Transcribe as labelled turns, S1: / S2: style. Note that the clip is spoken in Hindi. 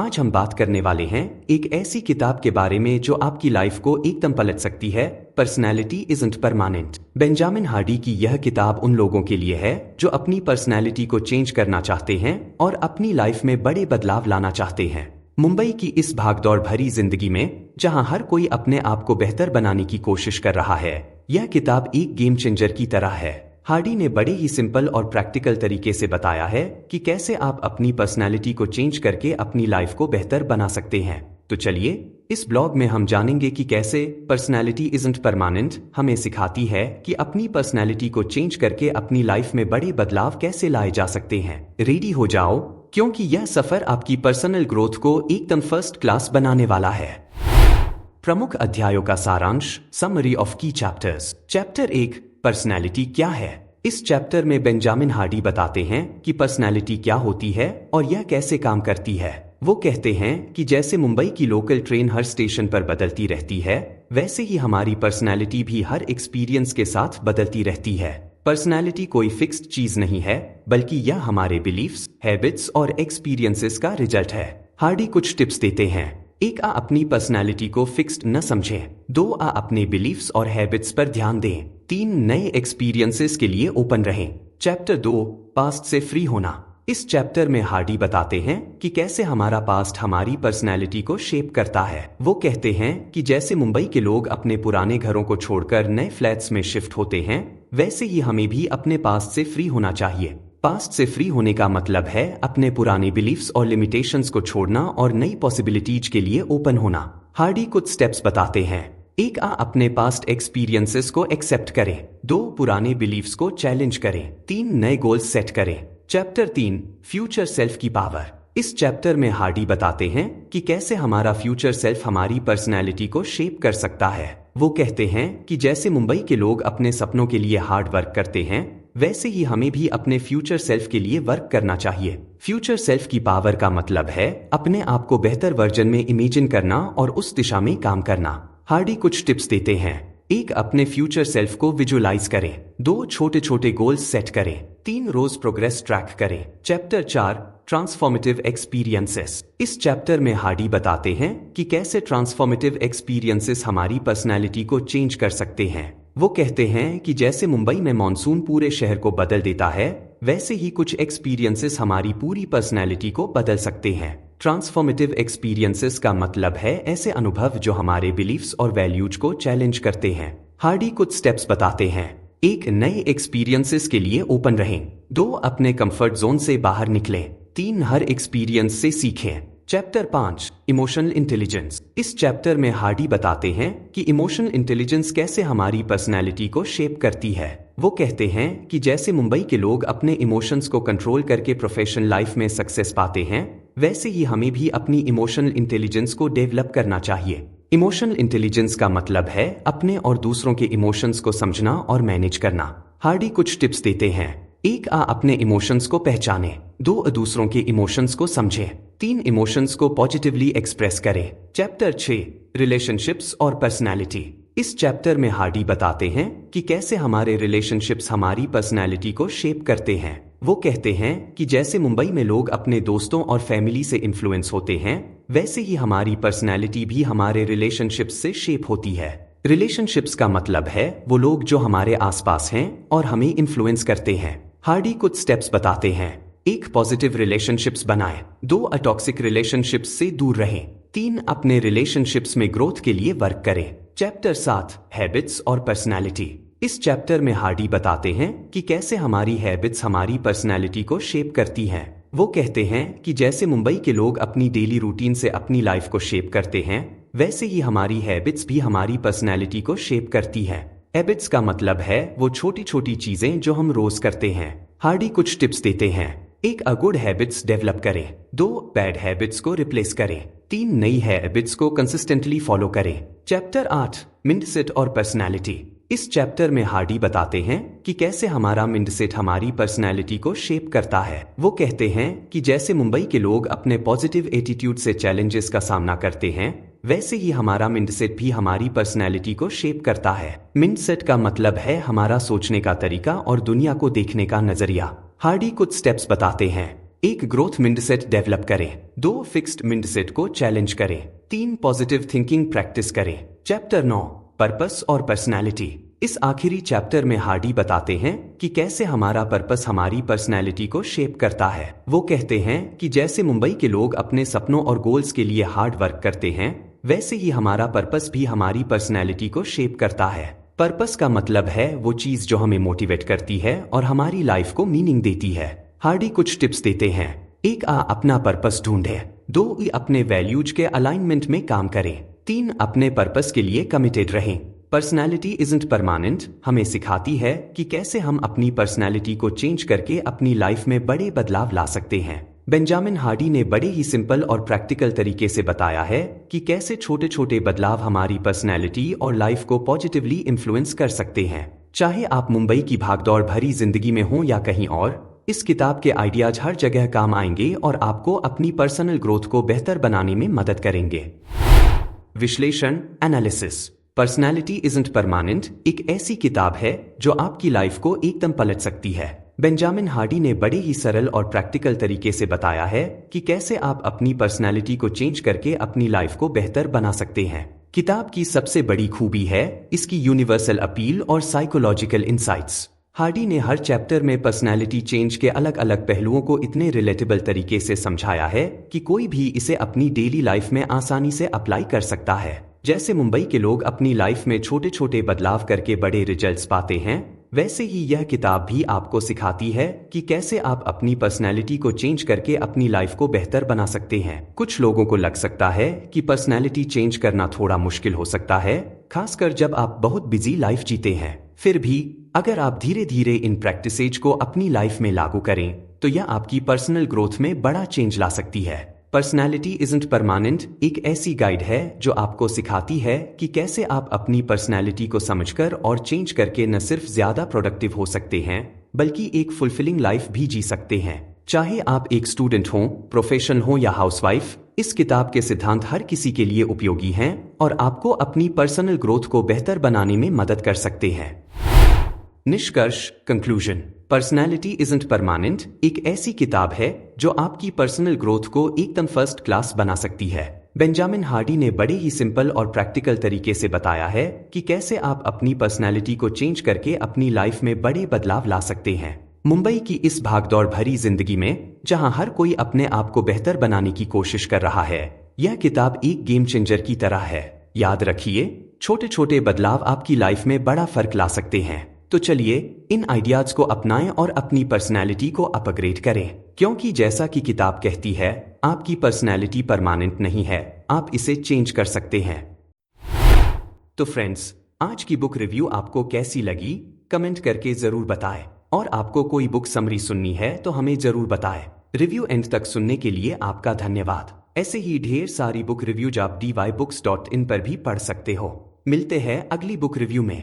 S1: आज हम बात करने वाले हैं एक ऐसी किताब के बारे में जो आपकी लाइफ को एकदम पलट सकती है। Personality isn't permanent. Benjamin Hardy की यह किताब उन लोगों के लिए है जो अपनी पर्सनैलिटी को चेंज करना चाहते हैं और अपनी लाइफ में बड़े बदलाव लाना चाहते हैं। मुंबई की इस भागदौड़ भरी जिंदगी में जहां हर कोई अपने आप को बेहतर बनाने की कोशिश कर रहा है, यह किताब एक गेम चेंजर की तरह है। हार्डी ने बड़े ही सिंपल और प्रैक्टिकल तरीके से बताया है कि कैसे आप अपनी पर्सनैलिटी को चेंज करके अपनी लाइफ को बेहतर बना सकते हैं। तो चलिए, इस ब्लॉग में हम जानेंगे कि कैसे पर्सनैलिटी इज़न्ट परमानेंट हमें सिखाती है कि अपनी पर्सनैलिटी को चेंज करके अपनी लाइफ में बड़े बदलाव कैसे लाए जा सकते हैं। रेडी हो जाओ, क्योंकि यह सफर आपकी पर्सनल ग्रोथ को एकदम फर्स्ट क्लास बनाने वाला है। प्रमुख अध्यायों का सारांश, समरी ऑफ की चैप्टर्स। चैप्टर 1, पर्सनैलिटी क्या है। इस चैप्टर में बेंजामिन हार्डी बताते हैं कि पर्सनैलिटी क्या होती है और यह कैसे काम करती है। वो कहते हैं कि जैसे मुंबई की लोकल ट्रेन हर स्टेशन पर बदलती रहती है, वैसे ही हमारी पर्सनैलिटी भी हर एक्सपीरियंस के साथ बदलती रहती है। पर्सनैलिटी कोई फिक्स्ड चीज नहीं है, बल्कि यह हमारे बिलीफ्स, हैबिट्स और एक्सपीरियंसेस का रिजल्ट है। हार्डी कुछ टिप्स देते हैं। 1, अपनी पर्सनैलिटी को फिक्स्ड न समझें। 2, अपने बिलीफ्स और हैबिट्स पर ध्यान दें। 3, नए एक्सपीरियंसेस के लिए ओपन रहें। चैप्टर 2, पास्ट से फ्री होना। इस चैप्टर में हार्डी बताते हैं कि कैसे हमारा पास्ट हमारी पर्सनैलिटी को शेप करता है। वो कहते हैं कि जैसे मुंबई के लोग अपने पुराने घरों को छोड़कर नए फ्लैट्स में शिफ्ट होते हैं, वैसे ही हमें भी अपने पास्ट से फ्री होना चाहिए। पास्ट से फ्री होने का मतलब है अपने पुराने बिलीफ्स और लिमिटेशंस को छोड़ना और नई पॉसिबिलिटीज के लिए ओपन होना। हार्डी कुछ स्टेप्स बताते हैं। 1, अपने पास्ट एक्सपीरियंसेस को एक्सेप्ट करें। 2, पुराने बिलीफ्स को चैलेंज करें। 3, नए गोल्स सेट करें। चैप्टर 3, फ्यूचर सेल्फ की पावर। इस चैप्टर में हार्डी बताते हैं कि कैसे हमारा फ्यूचर सेल्फ हमारी पर्सनैलिटी को शेप कर सकता है। वो कहते हैं कि जैसे मुंबई के लोग अपने सपनों के लिए हार्ड वर्क करते हैं, वैसे ही हमें भी अपने फ्यूचर सेल्फ के लिए वर्क करना चाहिए। फ्यूचर सेल्फ की पावर का मतलब है अपने आप को बेहतर वर्जन में इमेजिन करना और उस दिशा में काम करना। हार्डी कुछ टिप्स देते हैं। 1, अपने फ्यूचर सेल्फ को विजुअलाइज करें। 2, छोटे छोटे गोल्स सेट करें। 3, रोज प्रोग्रेस ट्रैक करें। Chapter 4, transformative experiences. इस चैप्टर में हार्डी बताते हैं कि कैसे ट्रांसफॉर्मेटिव एक्सपीरियंसेस हमारी पर्सनैलिटी को चेंज कर सकते हैं। वो कहते हैं कि जैसे मुंबई में मॉनसून पूरे शहर को बदल देता है, वैसे ही कुछ एक्सपीरियंसेस हमारी पूरी पर्सनैलिटी को बदल सकते हैं। ट्रांसफॉर्मेटिव एक्सपीरियंसेस का मतलब है ऐसे अनुभव जो हमारे बिलीफ्स और वैल्यूज को चैलेंज करते हैं। हार्डी कुछ स्टेप्स बताते हैं। 1, नए एक्सपीरियंसेस के लिए ओपन रहें। 2, अपने कंफर्ट जोन से बाहर निकलें। 3, हर एक्सपीरियंस से सीखें। Chapter 5, emotional intelligence. इस चैप्टर में हार्डी बताते हैं कि इमोशनल इंटेलिजेंस कैसे हमारी पर्सनैलिटी को शेप करती है। वो कहते हैं कि जैसे मुंबई के लोग अपने इमोशंस को कंट्रोल करके प्रोफेशनल लाइफ में सक्सेस पाते हैं, वैसे ही हमें भी अपनी इमोशनल इंटेलिजेंस को डेवलप करना चाहिए। इमोशनल इंटेलिजेंस का मतलब है अपने और दूसरों के इमोशंस को समझना और मैनेज करना। हार्डी कुछ टिप्स देते हैं। 1, अपने इमोशंस को पहचानें। 2, दूसरों के इमोशंस को समझें। 3, इमोशंस को पॉजिटिवली एक्सप्रेस करें। चैप्टर 6, रिलेशनशिप्स और पर्सनैलिटी। इस चैप्टर में हार्डी बताते हैं कि कैसे हमारे रिलेशनशिप्स हमारी पर्सनैलिटी को शेप करते हैं। वो कहते हैं कि जैसे मुंबई में लोग अपने दोस्तों और फैमिली से इन्फ्लुएंस होते हैं, वैसे ही हमारी पर्सनैलिटी भी हमारे रिलेशनशिप्स से शेप होती है। रिलेशनशिप्स का मतलब है वो लोग जो हमारे आसपास हैं और हमें इन्फ्लुएंस करते हैं। हार्डी कुछ स्टेप्स बताते हैं। 1, पॉजिटिव रिलेशनशिप्स बनाएं। 2, अटॉक्सिक रिलेशनशिप्स से दूर रहें। 3, अपने रिलेशनशिप्स में ग्रोथ के लिए वर्क करें। चैप्टर 7, हैबिट्स और पर्सनैलिटी। इस चैप्टर में हार्डी बताते हैं कि कैसे हमारी हैबिट्स हमारी पर्सनैलिटी को शेप करती हैं। वो कहते हैं कि जैसे मुंबई के लोग अपनी डेली रूटीन से अपनी लाइफ को शेप करते हैं, वैसे ही हमारी हैबिट्स भी हमारी पर्सनैलिटी को शेप करती हैं। हैबिट्स का मतलब है वो छोटी छोटी चीजें जो हम रोज करते हैं। हार्डी कुछ टिप्स देते हैं। 1, गुड हैबिट्स डेवलप करें। 2, बैड हैबिट्स को रिप्लेस करें। 3, नई हैबिट्स को कंसिस्टेंटली फॉलो करें। चैप्टर 8, माइंडसेट और पर्सनैलिटी। इस चैप्टर में हार्डी बताते हैं कि कैसे हमारा माइंडसेट हमारी पर्सनैलिटी को शेप करता है। वो कहते हैं कि जैसे मुंबई के लोग अपने पॉजिटिव एटीट्यूड से चैलेंजेस का सामना करते हैं, वैसे ही हमारा माइंडसेट भी हमारी पर्सनैलिटी को शेप करता है। माइंडसेट का मतलब है हमारा सोचने का तरीका और दुनिया को देखने का नजरिया। हार्डी कुछ स्टेप्स बताते हैं। 1 ग्रोथ माइंडसेट डेवलप करें। 2 फिक्स्ड माइंडसेट को चैलेंज करें। 3 पॉजिटिव थिंकिंग प्रैक्टिस करें। चैप्टर 9 पर्पस और पर्सनैलिटी। इस आखिरी चैप्टर में हार्डी बताते हैं कि कैसे हमारा पर्पस हमारी पर्सनैलिटी को शेप करता है। वो कहते हैं कि जैसे मुंबई के लोग अपने सपनों और गोल्स के लिए हार्ड वर्क करते हैं, वैसे ही हमारा पर्पस भी हमारी पर्सनैलिटी को शेप करता है। पर्पस का मतलब है वो चीज जो हमें मोटिवेट करती है और हमारी लाइफ को मीनिंग देती है। हार्डी कुछ टिप्स देते हैं। 1 अपना पर्पस ढूंढे। 2 अपने वैल्यूज के अलाइनमेंट में काम करें। 3 अपने पर्पस के लिए कमिटेड रहें। पर्सनैलिटी इजंट परमानेंट हमें सिखाती है कि कैसे हम अपनी पर्सनैलिटी को चेंज करके अपनी लाइफ में बड़े बदलाव ला सकते हैं। बेंजामिन हार्डी ने बड़े ही सिंपल और प्रैक्टिकल तरीके से बताया है कि कैसे छोटे छोटे बदलाव हमारी पर्सनैलिटी और लाइफ को पॉजिटिवली इन्फ्लुएंस कर सकते हैं। चाहे आप मुंबई की भागदौड़ भरी जिंदगी में हो या कहीं और, इस किताब के आइडियाज हर जगह काम आएंगे और आपको अपनी पर्सनल ग्रोथ को बेहतर बनाने में मदद करेंगे। विश्लेषण एनालिसिस। पर्सनैलिटी इजंट परमानेंट एक ऐसी किताब है जो आपकी लाइफ को एकदम पलट सकती है। बेंजामिन हार्डी ने बड़े ही सरल और प्रैक्टिकल तरीके से बताया है कि कैसे आप अपनी पर्सनैलिटी को चेंज करके अपनी लाइफ को बेहतर बना सकते हैं। किताब की सबसे बड़ी खूबी है इसकी यूनिवर्सल अपील और साइकोलॉजिकल इंसाइट्स। हार्डी ने हर चैप्टर में पर्सनैलिटी चेंज के अलग अलग पहलुओं को इतने रिलेटेबल तरीके से समझाया है कि कोई भी इसे अपनी डेली लाइफ में आसानी से अप्लाई कर सकता है। जैसे मुंबई के लोग अपनी लाइफ में छोटे छोटे बदलाव करके बड़े रिजल्ट्स पाते हैं, वैसे ही यह किताब भी आपको सिखाती है कि कैसे आप अपनी पर्सनैलिटी को चेंज करके अपनी लाइफ को बेहतर बना सकते हैं। कुछ लोगों को लग सकता है कि पर्सनैलिटी चेंज करना थोड़ा मुश्किल हो सकता है, खासकर जब आप बहुत बिजी लाइफ जीते हैं। फिर भी अगर आप धीरे धीरे इन प्रैक्टिसेज को अपनी लाइफ में लागू करें तो यह आपकी पर्सनल ग्रोथ में बड़ा चेंज ला सकती है। पर्सनैलिटी इजंट परमानेंट एक ऐसी गाइड है जो आपको सिखाती है कि कैसे आप अपनी पर्सनैलिटी को समझकर और चेंज करके न सिर्फ ज्यादा प्रोडक्टिव हो सकते हैं, बल्कि एक फुलफिलिंग लाइफ भी जी सकते हैं। चाहे आप एक स्टूडेंट हों, प्रोफेशनल हों या हाउसवाइफ, इस किताब के सिद्धांत हर किसी के लिए उपयोगी हैं और आपको अपनी पर्सनल ग्रोथ को बेहतर बनाने में मदद कर सकते हैं। निष्कर्ष कंक्लूजन। पर्सनैलिटी इजंट परमानेंट एक ऐसी किताब है जो आपकी पर्सनल ग्रोथ को एकदम फर्स्ट क्लास बना सकती है। बेंजामिन हार्डी ने बड़े ही सिंपल और प्रैक्टिकल तरीके से बताया है कि कैसे आप अपनी पर्सनैलिटी को चेंज करके अपनी लाइफ में बड़े बदलाव ला सकते हैं। मुंबई की इस भागदौड़ भरी जिंदगी में जहां हर कोई अपने आप को बेहतर बनाने की कोशिश कर रहा है, यह किताब एक गेम चेंजर की तरह है। याद रखिए, छोटे छोटे बदलाव आपकी लाइफ में बड़ा फर्क ला सकते हैं। तो चलिए इन आइडियाज को अपनाएं और अपनी पर्सनैलिटी को अपग्रेड करें, क्योंकि जैसा कि किताब कहती है, आपकी पर्सनैलिटी परमानेंट नहीं है, आप इसे चेंज कर सकते हैं। तो फ्रेंड्स, आज की बुक रिव्यू आपको कैसी लगी कमेंट करके जरूर बताएं, और आपको कोई बुक समरी सुननी है तो हमें जरूर बताएं। रिव्यू एंड तक सुनने के लिए आपका धन्यवाद। ऐसे ही ढेर सारी बुक रिव्यूज आप dybooks.in पर भी पढ़ सकते हो। मिलते हैं अगली बुक रिव्यू में।